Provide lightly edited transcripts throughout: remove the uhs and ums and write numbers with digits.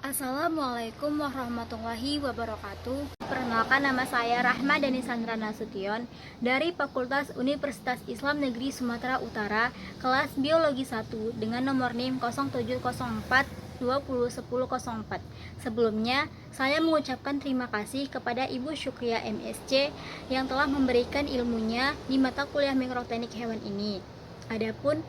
Assalamualaikum warahmatullahi wabarakatuh. Perkenalkan, nama saya Rahma Dani Sandra Nasution dari Fakultas Universitas Islam Negeri Sumatera Utara, kelas Biologi 1 dengan nomor NIM 0704 201004. Sebelumnya, saya mengucapkan terima kasih kepada Ibu Syukria MSc yang telah memberikan ilmunya di mata kuliah mikroteknik hewan ini. Adapun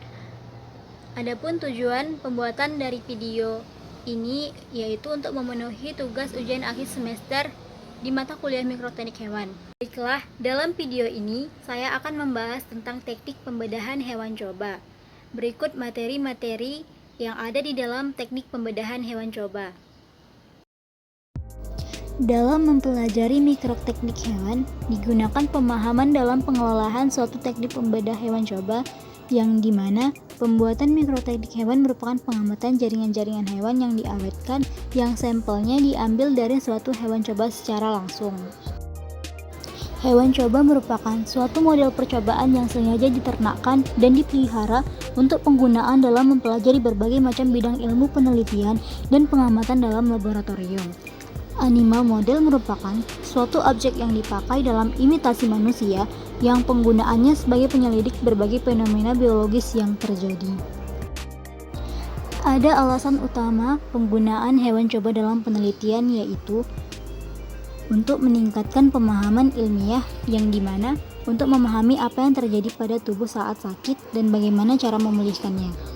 tujuan pembuatan dari video ini yaitu untuk memenuhi tugas ujian akhir semester di mata kuliah mikroteknik hewan. Baiklah, dalam video ini saya akan membahas tentang teknik pembedahan hewan coba. Berikut materi-materi yang ada di dalam teknik pembedahan hewan coba. Dalam mempelajari mikroteknik hewan, digunakan pemahaman dalam pengelolaan suatu teknik pembedah hewan coba, yang dimana pembuatan mikroteknik hewan merupakan pengamatan jaringan-jaringan hewan yang diawetkan yang sampelnya diambil dari suatu hewan coba secara langsung. Hewan coba merupakan suatu model percobaan yang sengaja diternakkan dan dipelihara untuk penggunaan dalam mempelajari berbagai macam bidang ilmu penelitian dan pengamatan dalam laboratorium. Animal model merupakan suatu objek yang dipakai dalam imitasi manusia yang penggunaannya sebagai penyelidik berbagai fenomena biologis yang terjadi. Ada alasan utama penggunaan hewan coba dalam penelitian, yaitu untuk meningkatkan pemahaman ilmiah, yang dimana untuk memahami apa yang terjadi pada tubuh saat sakit dan bagaimana cara memulihkannya.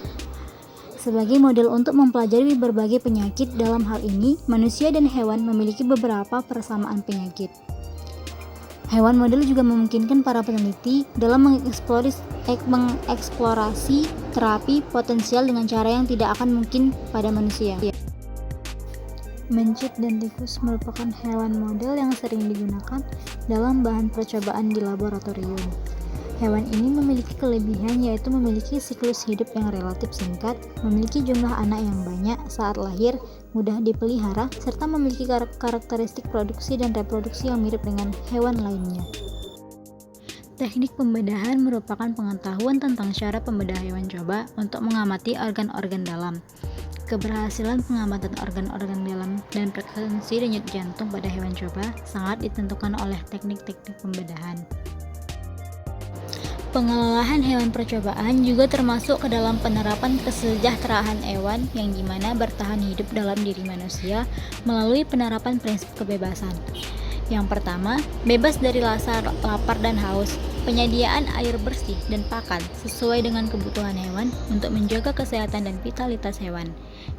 Sebagai model untuk mempelajari berbagai penyakit, dalam hal ini manusia dan hewan memiliki beberapa persamaan penyakit. Hewan model juga memungkinkan para peneliti dalam mengeksplorasi terapi potensial dengan cara yang tidak akan mungkin pada manusia. Mencit dan tikus merupakan hewan model yang sering digunakan dalam bahan percobaan di laboratorium. Hewan ini memiliki kelebihan, yaitu memiliki siklus hidup yang relatif singkat, memiliki jumlah anak yang banyak saat lahir, mudah dipelihara, serta memiliki karakteristik produksi dan reproduksi yang mirip dengan hewan lainnya. Teknik pembedahan merupakan pengetahuan tentang cara pembedah hewan coba untuk mengamati organ-organ dalam. Keberhasilan pengamatan organ-organ dalam dan frekuensi denyut jantung pada hewan coba sangat ditentukan oleh teknik-teknik pembedahan. Pengelolaan hewan percobaan juga termasuk ke dalam penerapan kesejahteraan hewan, yang dimana bertahan hidup dalam diri manusia melalui penerapan prinsip kebebasan. Yang pertama, bebas dari rasa lapar dan haus, penyediaan air bersih dan pakan sesuai dengan kebutuhan hewan untuk menjaga kesehatan dan vitalitas hewan.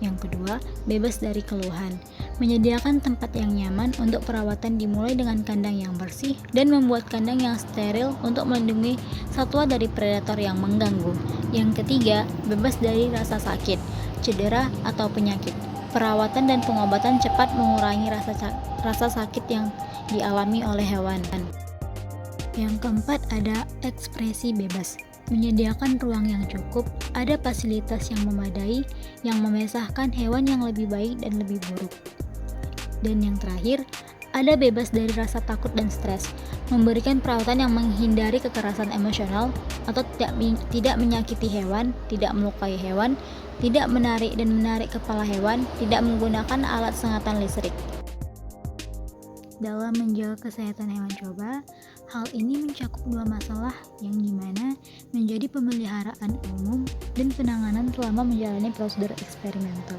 Yang kedua, bebas dari keluhan, menyediakan tempat yang nyaman untuk perawatan dimulai dengan kandang yang bersih dan membuat kandang yang steril untuk melindungi satwa dari predator yang mengganggu. Yang ketiga, bebas dari rasa sakit, cedera atau penyakit. Perawatan dan pengobatan cepat mengurangi rasa sakit yang dialami oleh hewan. Yang keempat, ada ekspresi bebas, menyediakan ruang yang cukup, ada fasilitas yang memadai yang memisahkan hewan yang lebih baik dan lebih buruk. Dan yang terakhir, ada bebas dari rasa takut dan stres, memberikan perawatan yang menghindari kekerasan emosional atau tidak menyakiti hewan, tidak melukai hewan, tidak menarik dan menarik kepala hewan, tidak menggunakan alat sengatan listrik. Dalam menjaga kesehatan hewan coba, hal ini mencakup dua masalah, yang dimana menjadi pemeliharaan umum dan penanganan selama menjalani prosedur eksperimental.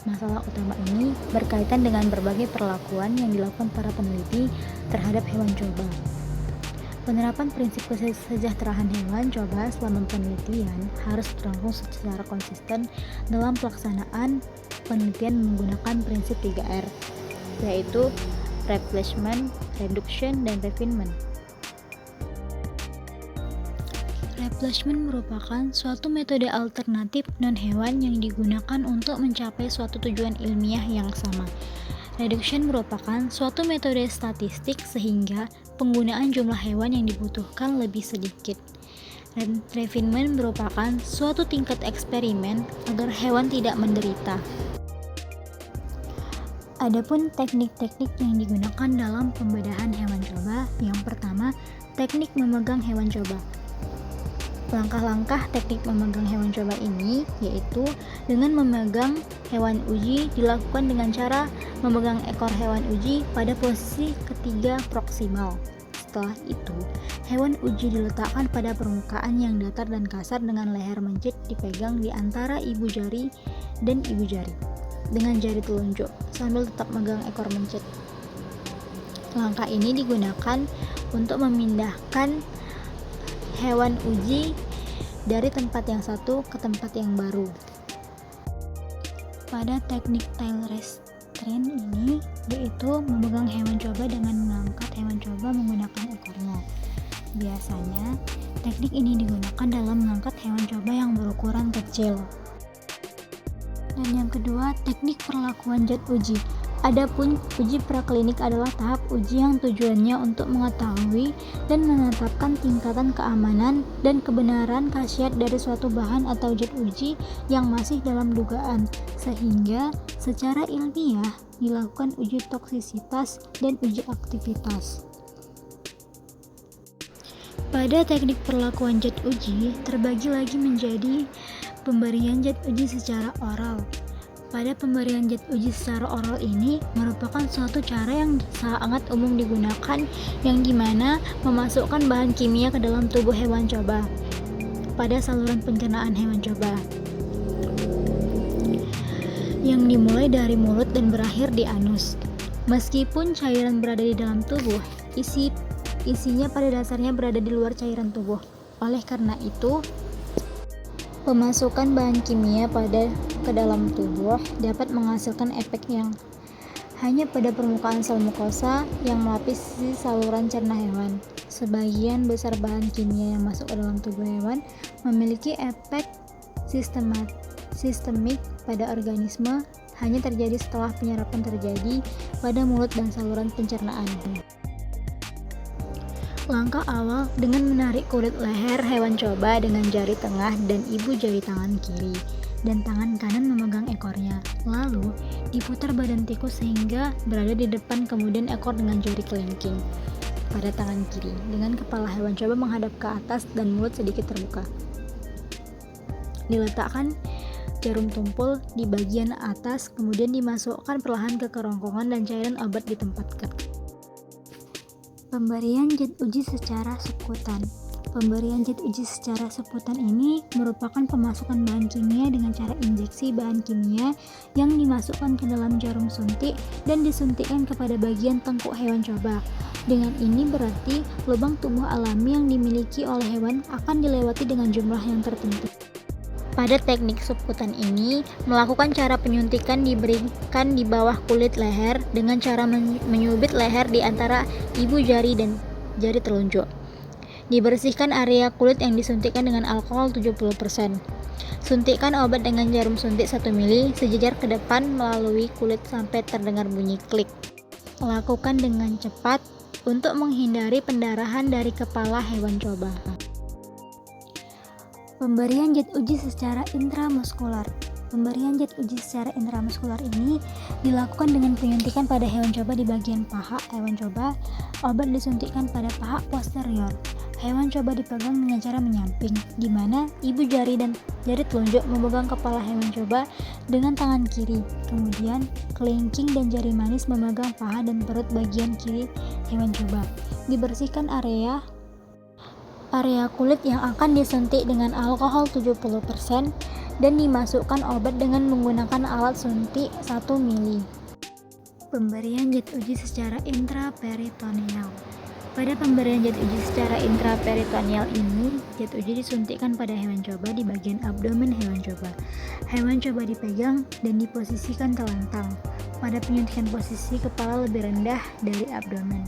Masalah utama ini berkaitan dengan berbagai perlakuan yang dilakukan para peneliti terhadap hewan coba. Penerapan prinsip kesejahteraan hewan coba selama penelitian harus berlangsung secara konsisten dalam pelaksanaan penelitian menggunakan prinsip 3R, yaitu replacement, reduction, dan refinement. Replacement merupakan suatu metode alternatif non-hewan yang digunakan untuk mencapai suatu tujuan ilmiah yang sama. Reduction merupakan suatu metode statistik sehingga penggunaan jumlah hewan yang dibutuhkan lebih sedikit. Dan refinement merupakan suatu tingkat eksperimen agar hewan tidak menderita. Adapun teknik-teknik yang digunakan dalam pembedahan hewan coba, yang pertama, teknik memegang hewan coba. Langkah-langkah teknik memegang hewan coba ini yaitu dengan memegang hewan uji dilakukan dengan cara memegang ekor hewan uji pada posisi ketiga proksimal. Setelah itu, hewan uji diletakkan pada permukaan yang datar dan kasar dengan leher mencit dipegang di antara ibu jari dan ibu jari dengan jari telunjuk sambil tetap megang ekor mencit. Langkah ini digunakan untuk memindahkan hewan uji dari tempat yang satu ke tempat yang baru. Pada teknik tail restraint ini yaitu memegang hewan coba dengan mengangkat hewan coba menggunakan ekornya. Biasanya teknik ini digunakan dalam mengangkat hewan coba yang berukuran kecil. Dan yang kedua, teknik perlakuan zat uji. Adapun uji praklinik adalah tahap uji yang tujuannya untuk mengetahui dan menetapkan tingkatan keamanan dan kebenaran khasiat dari suatu bahan atau zat uji yang masih dalam dugaan, sehingga secara ilmiah dilakukan uji toksisitas dan uji aktivitas. Pada teknik perlakuan zat uji terbagi lagi menjadi pemberian zat uji secara oral. Pada pemberian zat uji secara oral ini merupakan suatu cara yang sangat umum digunakan yang dimana memasukkan bahan kimia ke dalam tubuh hewan coba pada saluran pencernaan hewan coba yang dimulai dari mulut dan berakhir di anus. Meskipun cairan berada di dalam tubuh, isinya pada dasarnya berada di luar cairan tubuh. Oleh karena itu, pemasukan bahan kimia ke dalam tubuh dapat menghasilkan efek yang hanya pada permukaan sel mukosa yang melapisi saluran cerna hewan. Sebagian besar bahan kimia yang masuk ke dalam tubuh hewan memiliki efek sistemik pada organisme, hanya terjadi setelah penyerapan terjadi pada mulut dan saluran pencernaan. Langkah awal dengan menarik kulit leher hewan coba dengan jari tengah dan ibu jari tangan kiri, dan tangan kanan memegang ekornya. Lalu diputar badan tikus sehingga berada di depan, kemudian ekor dengan jari kelingking pada tangan kiri, dengan kepala hewan coba menghadap ke atas dan mulut sedikit terbuka. Diletakkan jarum tumpul di bagian atas, kemudian dimasukkan perlahan ke kerongkongan dan cairan obat ditempatkan. Pemberian zat uji secara seputan. Pemberian zat uji secara seputan ini merupakan pemasukan bahan kimia dengan cara injeksi bahan kimia yang dimasukkan ke dalam jarum suntik dan disuntikkan kepada bagian tengkuk hewan coba. Dengan ini berarti lubang tubuh alami yang dimiliki oleh hewan akan dilewati dengan jumlah yang tertentu. Pada teknik subkutan ini, melakukan cara penyuntikan diberikan di bawah kulit leher dengan cara menyubit leher di antara ibu jari dan jari telunjuk. Dibersihkan area kulit yang disuntikkan dengan alkohol 70%. Suntikkan obat dengan jarum suntik 1 mili sejajar ke depan melalui kulit sampai terdengar bunyi klik. Lakukan dengan cepat untuk menghindari pendarahan dari kepala hewan coba. Pemberian zat uji secara intramuskular. Pemberian zat uji secara intramuskular ini dilakukan dengan penyuntikan pada hewan coba di bagian paha hewan coba. Obat disuntikkan pada paha posterior. Hewan coba dipegang dengan cara menyamping, di mana ibu jari dan jari telunjuk memegang kepala hewan coba dengan tangan kiri. Kemudian kelingking dan jari manis memegang paha dan perut bagian kiri hewan coba. Dibersihkan area kulit yang akan disuntik dengan alkohol 70% dan dimasukkan obat dengan menggunakan alat suntik 1 mili. Pemberian zat uji secara intraperitoneal. Pada pemberian zat uji secara intraperitoneal ini, zat uji disuntikkan pada hewan coba di bagian abdomen hewan coba. Hewan coba dipegang dan diposisikan telentang. Pada penyuntikan posisi kepala lebih rendah dari abdomen.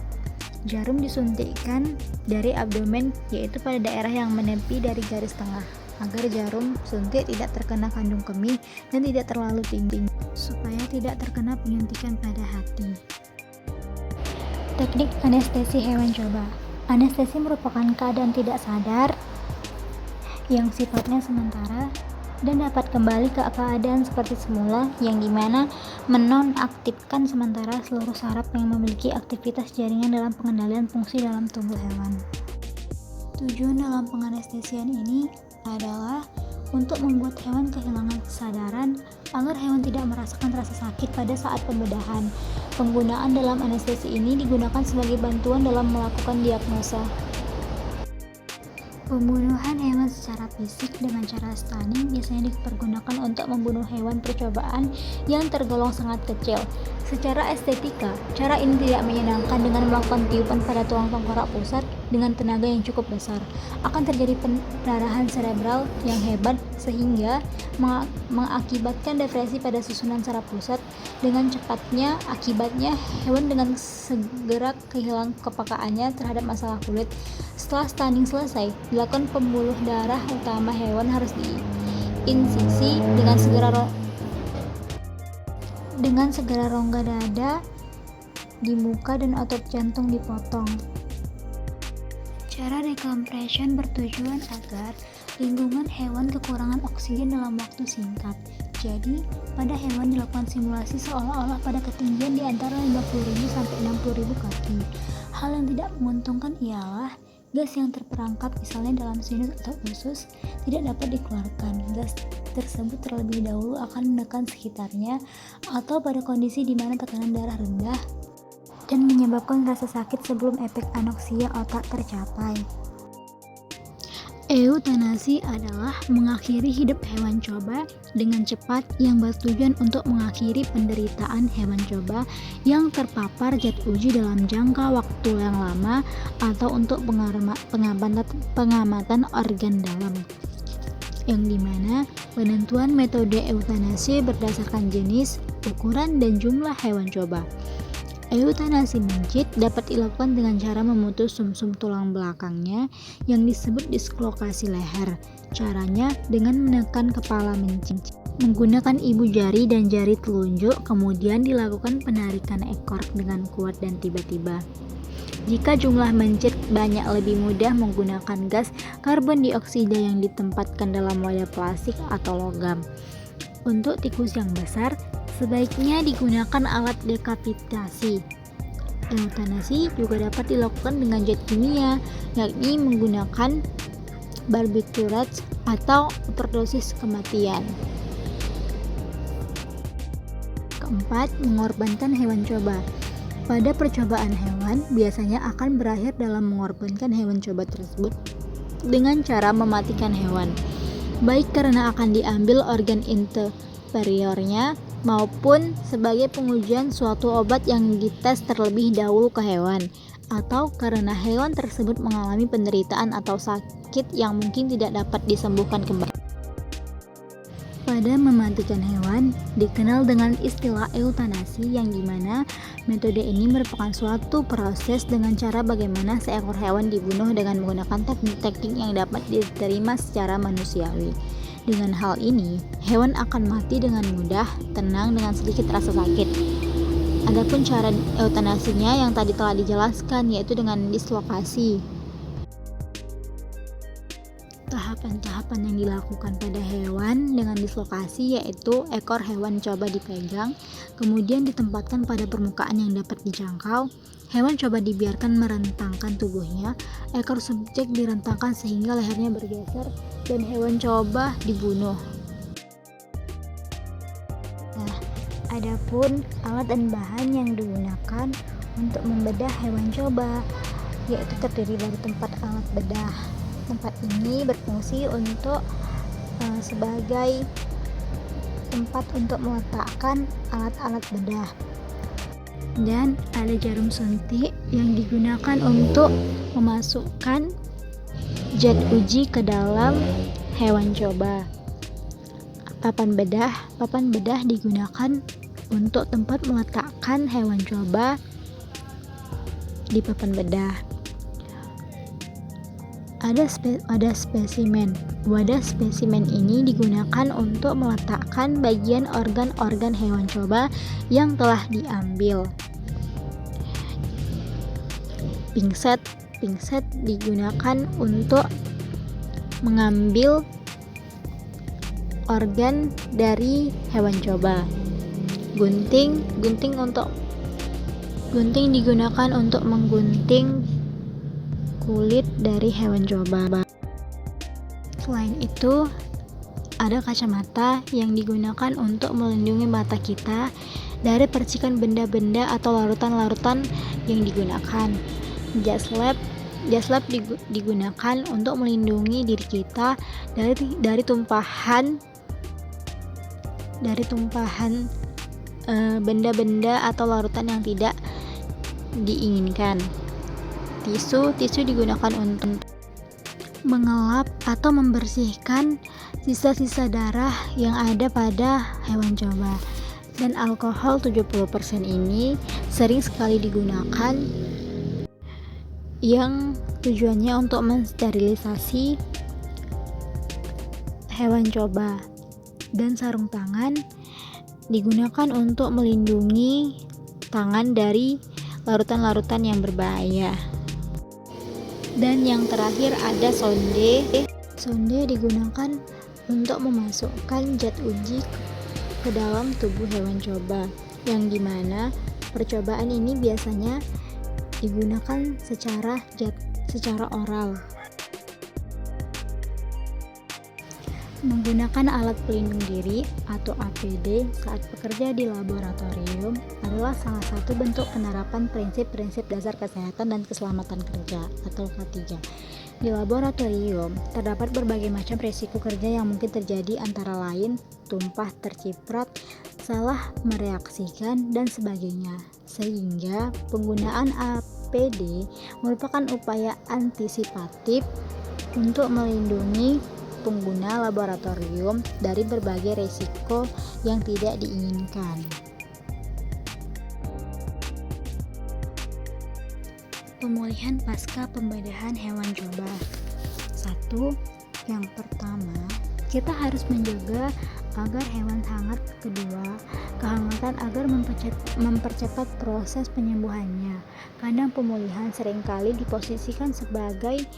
Jarum disuntikkan dari abdomen, yaitu pada daerah yang menepi dari garis tengah, agar jarum suntik tidak terkena kandung kemih dan tidak terlalu tinggi, supaya tidak terkena penyuntikan pada hati. Teknik anestesi hewan coba. Anestesi merupakan keadaan tidak sadar yang sifatnya sementara dan dapat kembali ke keadaan seperti semula, yang dimana menonaktifkan sementara seluruh saraf yang memiliki aktivitas jaringan dalam pengendalian fungsi dalam tubuh hewan. Tujuan dalam penganestesian ini adalah untuk membuat hewan kehilangan kesadaran agar hewan tidak merasakan rasa sakit pada saat pembedahan. Penggunaan dalam anestesi ini digunakan sebagai bantuan dalam melakukan diagnosa. Pembunuhan hewan secara fisik dengan cara stunning biasanya dipergunakan untuk membunuh hewan percobaan yang tergolong sangat kecil. Secara estetika, cara ini tidak menyenangkan dengan melakukan tiupan pada tulang tengkorak pusat dengan tenaga yang cukup besar. Akan terjadi pendarahan serebral yang hebat sehingga mengakibatkan depresi pada susunan saraf pusat. Dengan cepatnya, akibatnya hewan dengan segera kehilangan kepekaannya terhadap masalah kulit. Setelah stunning selesai, dilakukan pembuluh darah utama hewan harus diinsisi dengan segera rongga dada di muka dan otot jantung dipotong. Cara decompression bertujuan agar lingkungan hewan kekurangan oksigen dalam waktu singkat. Jadi, pada hewan dilakukan simulasi seolah-olah pada ketinggian di antara 50.000 sampai 60.000 kaki. Hal yang tidak menguntungkan ialah gas yang terperangkap misalnya dalam sinus atau usus tidak dapat dikeluarkan. Gas tersebut terlebih dahulu akan menekan sekitarnya atau pada kondisi di mana tekanan darah rendah dan menyebabkan rasa sakit sebelum efek anoksia otak tercapai. Eutanasi adalah mengakhiri hidup hewan coba dengan cepat yang bertujuan untuk mengakhiri penderitaan hewan coba yang terpapar zat uji dalam jangka waktu yang lama atau untuk pengamatan organ dalam, yang dimana penentuan metode eutanasi berdasarkan jenis, ukuran, dan jumlah hewan coba. Eutanasi mencit dapat dilakukan dengan cara memutus sumsum tulang belakangnya yang disebut dislokasi leher. Caranya dengan menekan kepala mencit menggunakan ibu jari dan jari telunjuk, kemudian dilakukan penarikan ekor dengan kuat dan tiba-tiba. Jika jumlah mencit banyak, lebih mudah menggunakan gas karbon dioksida yang ditempatkan dalam wadah plastik atau logam. Untuk tikus yang besar, sebaiknya digunakan alat dekapitasi. Eutanasi juga dapat dilakukan dengan zat kimia, yakni menggunakan barbiturates atau overdosis kematian. Keempat, mengorbankan hewan coba. Pada percobaan hewan, biasanya akan berakhir dalam mengorbankan hewan coba tersebut dengan cara mematikan hewan, baik karena akan diambil organ inferiornya maupun sebagai pengujian suatu obat yang dites terlebih dahulu ke hewan, atau karena hewan tersebut mengalami penderitaan atau sakit yang mungkin tidak dapat disembuhkan kembali. Pada mematikan hewan dikenal dengan istilah eutanasi, yang dimana metode ini merupakan suatu proses dengan cara bagaimana seekor hewan dibunuh dengan menggunakan teknik-teknik yang dapat diterima secara manusiawi. Dengan hal ini, hewan akan mati dengan mudah, tenang, dengan sedikit rasa sakit. Adapun cara eutanasinya yang tadi telah dijelaskan, yaitu dengan dislokasi. Tahapan-tahapan yang dilakukan pada hewan dengan dislokasi yaitu ekor hewan coba dipegang, kemudian ditempatkan pada permukaan yang dapat dijangkau. Hewan coba dibiarkan merentangkan tubuhnya, ekor subjek direntangkan sehingga lehernya bergeser, dan hewan coba dibunuh. Nah, adapun alat dan bahan yang digunakan untuk membedah hewan coba yaitu terdiri dari tempat alat bedah. Tempat ini berfungsi untuk sebagai tempat untuk meletakkan alat-alat bedah, dan ada jarum suntik yang digunakan untuk memasukkan zat uji ke dalam hewan coba. Papan bedah digunakan untuk tempat meletakkan hewan coba di papan bedah. Ada spesimen. Wadah spesimen ini digunakan untuk meletakkan bagian organ-organ hewan coba yang telah diambil. Pinset digunakan untuk mengambil organ dari hewan coba. Gunting digunakan untuk menggunting kulit dari hewan coba. Selain itu, ada kacamata yang digunakan untuk melindungi mata kita dari percikan benda-benda atau larutan-larutan yang digunakan. Jas lab digunakan untuk melindungi diri kita dari tumpahan benda-benda atau larutan yang tidak diinginkan. Tisu digunakan untuk mengelap atau membersihkan sisa-sisa darah yang ada pada hewan coba. Dan alkohol 70% ini sering sekali digunakan yang tujuannya untuk mensterilisasi hewan coba. Dan sarung tangan digunakan untuk melindungi tangan dari larutan-larutan yang berbahaya. Dan yang terakhir ada sonde. Sonde digunakan untuk memasukkan zat uji ke dalam tubuh hewan coba, yang dimana percobaan ini biasanya digunakan secara oral. Menggunakan alat pelindung diri atau APD saat bekerja di laboratorium adalah salah satu bentuk penerapan prinsip-prinsip dasar kesehatan dan keselamatan kerja atau K3. Di laboratorium terdapat berbagai macam risiko kerja yang mungkin terjadi, antara lain tumpah, terciprat, salah mereaksikan, dan sebagainya. Sehingga penggunaan APD merupakan upaya antisipatif untuk melindungi pengguna laboratorium dari berbagai risiko yang tidak diinginkan. Pemulihan pasca pembedahan hewan coba. 1. Yang pertama, kita harus menjaga agar hewan hangat. Kedua, kehangatan agar mempercepat proses penyembuhannya. Kandang pemulihan seringkali diposisikan sebagai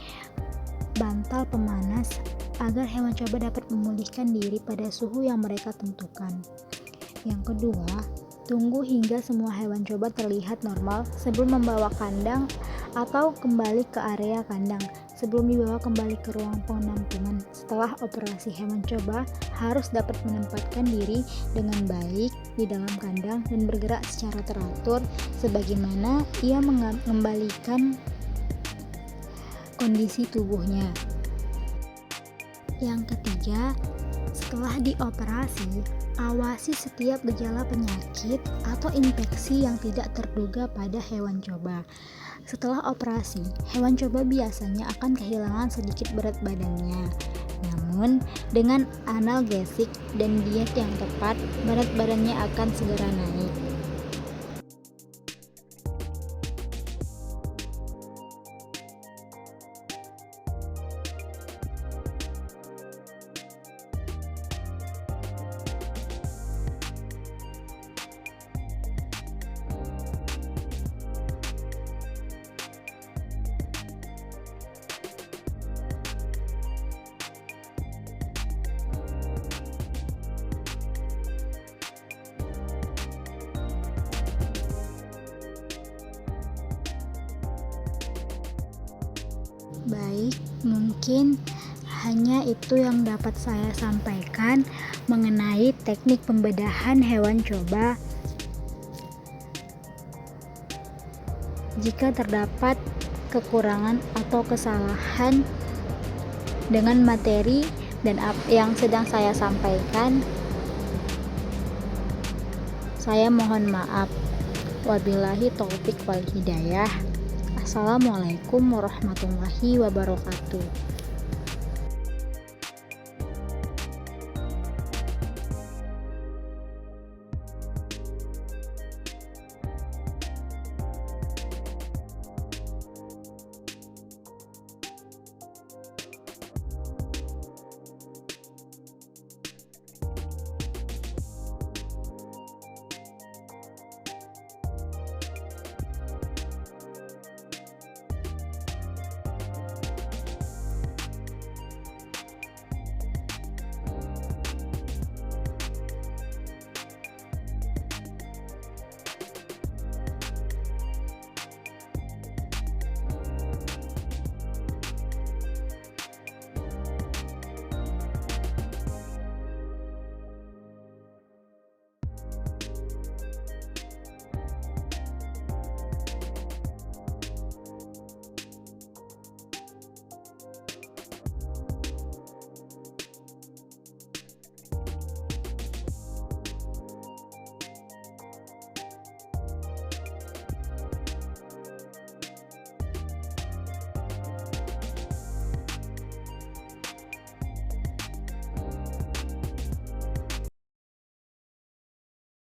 bantal pemanas agar hewan coba dapat memulihkan diri pada suhu yang mereka tentukan. Yang kedua, tunggu hingga semua hewan coba terlihat normal sebelum membawa kandang atau kembali ke area kandang. Sebelum dibawa kembali ke ruang penampungan setelah operasi, hewan coba harus dapat menempatkan diri dengan baik di dalam kandang dan bergerak secara teratur sebagaimana ia mengembalikan kondisi tubuhnya. Yang ketiga, setelah dioperasi, awasi setiap gejala penyakit atau infeksi yang tidak terduga pada hewan coba. Setelah operasi, hewan coba biasanya akan kehilangan sedikit berat badannya. Namun, dengan analgesik dan diet yang tepat, berat badannya akan segera naik. Baik, mungkin hanya itu yang dapat saya sampaikan mengenai teknik pembedahan hewan coba. Jika terdapat kekurangan atau kesalahan dengan materi dan yang sedang saya sampaikan, saya mohon maaf. Wabillahi taufik wal hidayah. Assalamualaikum warahmatullahi wabarakatuh.